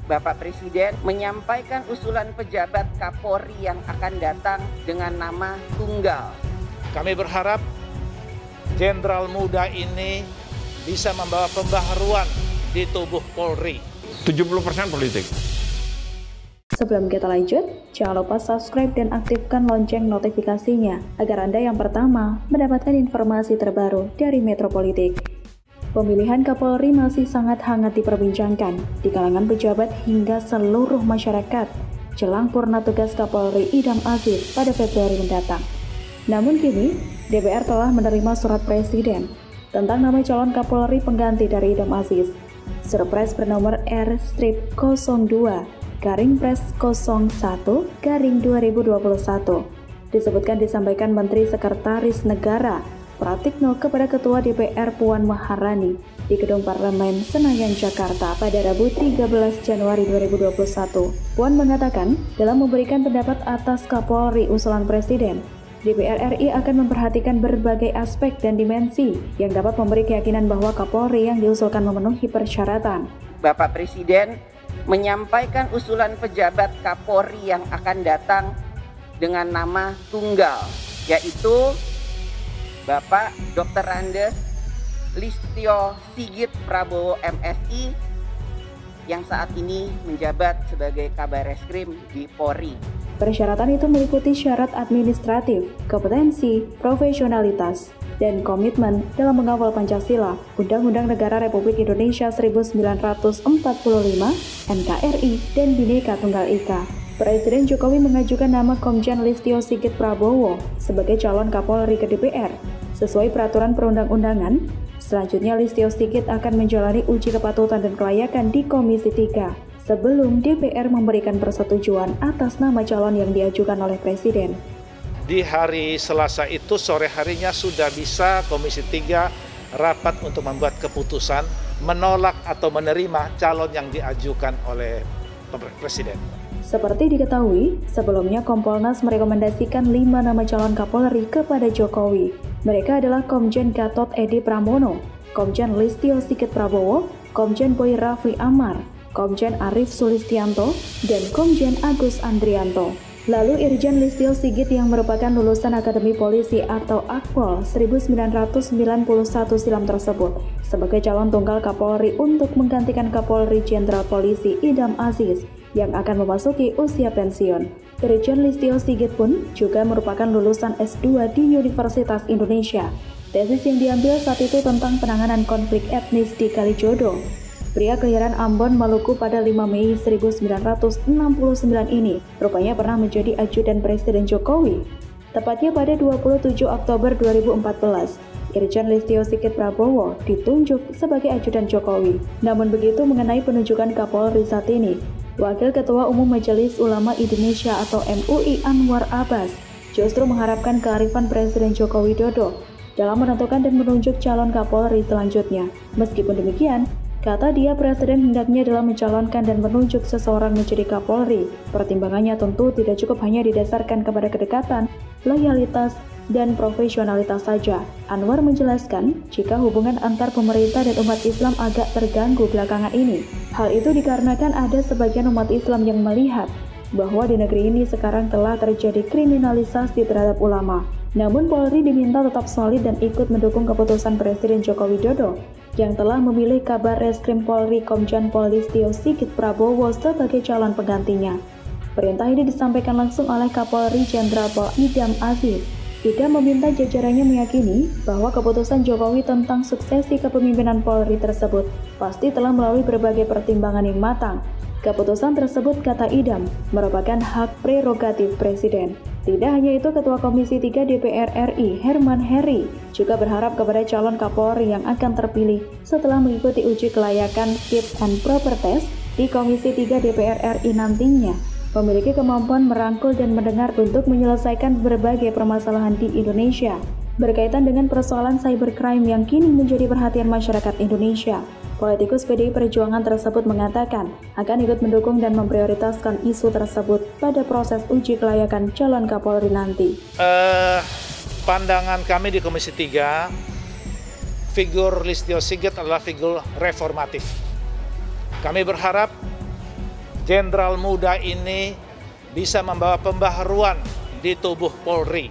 Bapak Presiden menyampaikan usulan pejabat Kapolri yang akan datang dengan nama tunggal. Kami berharap jenderal muda ini bisa membawa pembaharuan di tubuh Polri. 70% politik. Sebelum kita lanjut, jangan lupa subscribe dan aktifkan lonceng notifikasinya agar Anda yang pertama mendapatkan informasi terbaru dari Metro Politik. Pemilihan Kapolri masih sangat hangat diperbincangkan di kalangan pejabat hingga seluruh masyarakat jelang purna tugas Kapolri Idam Aziz pada Februari mendatang. Namun kini, DPR telah menerima surat Presiden tentang nama calon Kapolri pengganti dari Idam Aziz. Surpres bernomor R-01-01-2021 disebutkan disampaikan Menteri Sekretaris Negara Pratikno kepada Ketua DPR Puan Maharani di Gedung Parlemen Senayan, Jakarta pada Rabu 13 Januari 2021. Puan mengatakan, dalam memberikan pendapat atas Kapolri usulan Presiden, DPR RI akan memperhatikan berbagai aspek dan dimensi yang dapat memberi keyakinan bahwa Kapolri yang diusulkan memenuhi persyaratan. Bapak Presiden menyampaikan usulan pejabat Kapolri yang akan datang dengan nama tunggal, yaitu Bapak Dr. Andes Listio Sigit Prabowo MSI yang saat ini menjabat sebagai Kabar Reskrim di Polri. Persyaratan itu meliputi syarat administratif, kompetensi, profesionalitas, dan komitmen dalam mengawal Pancasila, Undang-Undang Negara Republik Indonesia 1945, NKRI, dan Bhinneka Tunggal Ika. Presiden Jokowi mengajukan nama Komjen Listio Sigit Prabowo sebagai calon Kapolri ke DPR. Sesuai peraturan perundang-undangan, selanjutnya Listio Sigit akan menjalani uji kepatutan dan kelayakan di Komisi 3 sebelum DPR memberikan persetujuan atas nama calon yang diajukan oleh Presiden. Di hari Selasa itu sore harinya sudah bisa Komisi 3 rapat untuk membuat keputusan menolak atau menerima calon yang diajukan oleh Presiden. Seperti diketahui, sebelumnya Kompolnas merekomendasikan 5 nama calon Kapolri kepada Jokowi. Mereka adalah Komjen Gatot Edi Pramono, Komjen Listio Sigit Prabowo, Komjen Boy Rafli Amar, Komjen Arief Sulistianto, dan Komjen Agus Andrianto. Lalu Irjen Listio Sigit yang merupakan lulusan Akademi Polisi atau Akpol 1991 silam tersebut sebagai calon tunggal Kapolri untuk menggantikan Kapolri Jenderal Polisi Idam Aziz yang akan memasuki usia pensiun. Irjen Listio Sigit pun juga merupakan lulusan S2 di Universitas Indonesia. Tesis yang diambil saat itu tentang penanganan konflik etnis di Kalijodo. Pria kelahiran Ambon, Maluku pada 5 Mei 1969 ini rupanya pernah menjadi ajudan Presiden Jokowi. Tepatnya pada 27 Oktober 2014, Irjen Listio Sigit Prabowo ditunjuk sebagai ajudan Jokowi. Namun begitu mengenai penunjukan Kapolri saat ini, Wakil Ketua Umum Majelis Ulama Indonesia atau MUI Anwar Abbas justru mengharapkan kearifan Presiden Joko Widodo dalam menentukan dan menunjuk calon Kapolri selanjutnya. Meskipun demikian, kata dia Presiden hendaknya dalam mencalonkan dan menunjuk seseorang menjadi Kapolri. Pertimbangannya tentu tidak cukup hanya didasarkan kepada kedekatan, loyalitas, dan profesionalitas saja. Anwar menjelaskan, jika hubungan antar pemerintah dan umat Islam agak terganggu belakangan ini, hal itu dikarenakan ada sebagian umat Islam yang melihat bahwa di negeri ini sekarang telah terjadi kriminalisasi terhadap ulama. Namun Polri diminta tetap solid dan ikut mendukung keputusan Presiden Joko Widodo yang telah memilih Kabar Reskrim Polri Komjen Pol Listio Sigit Prabowo sebagai calon penggantinya. Perintah ini disampaikan langsung oleh Kapolri Jenderal Pol Idam Aziz. Idam meminta jajarannya meyakini bahwa keputusan Jokowi tentang suksesi kepemimpinan Polri tersebut pasti telah melalui berbagai pertimbangan yang matang. Keputusan tersebut, kata Idam, merupakan hak prerogatif Presiden. Tidak hanya itu, Ketua Komisi 3 DPR RI Herman Heri juga berharap kepada calon Kapolri yang akan terpilih setelah mengikuti uji kelayakan fit and proper test di Komisi 3 DPR RI nantinya memiliki kemampuan merangkul dan mendengar untuk menyelesaikan berbagai permasalahan di Indonesia berkaitan dengan persoalan cybercrime yang kini menjadi perhatian masyarakat Indonesia. Politikus PDI Perjuangan tersebut mengatakan akan ikut mendukung dan memprioritaskan isu tersebut pada proses uji kelayakan calon Kapolri nanti. Pandangan kami di Komisi 3, figur Listio Sigit adalah figur reformatif. Kami berharap jenderal muda ini bisa membawa pembaharuan di tubuh Polri.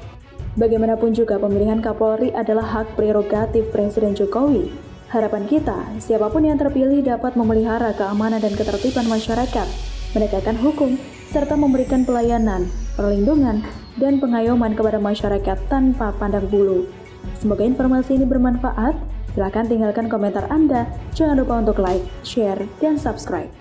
Bagaimanapun juga pemilihan Kapolri adalah hak prerogatif Presiden Jokowi. Harapan kita, siapapun yang terpilih dapat memelihara keamanan dan ketertiban masyarakat, menegakkan hukum, serta memberikan pelayanan, perlindungan, dan pengayoman kepada masyarakat tanpa pandang bulu. Semoga informasi ini bermanfaat. Silakan tinggalkan komentar Anda. Jangan lupa untuk like, share, dan subscribe.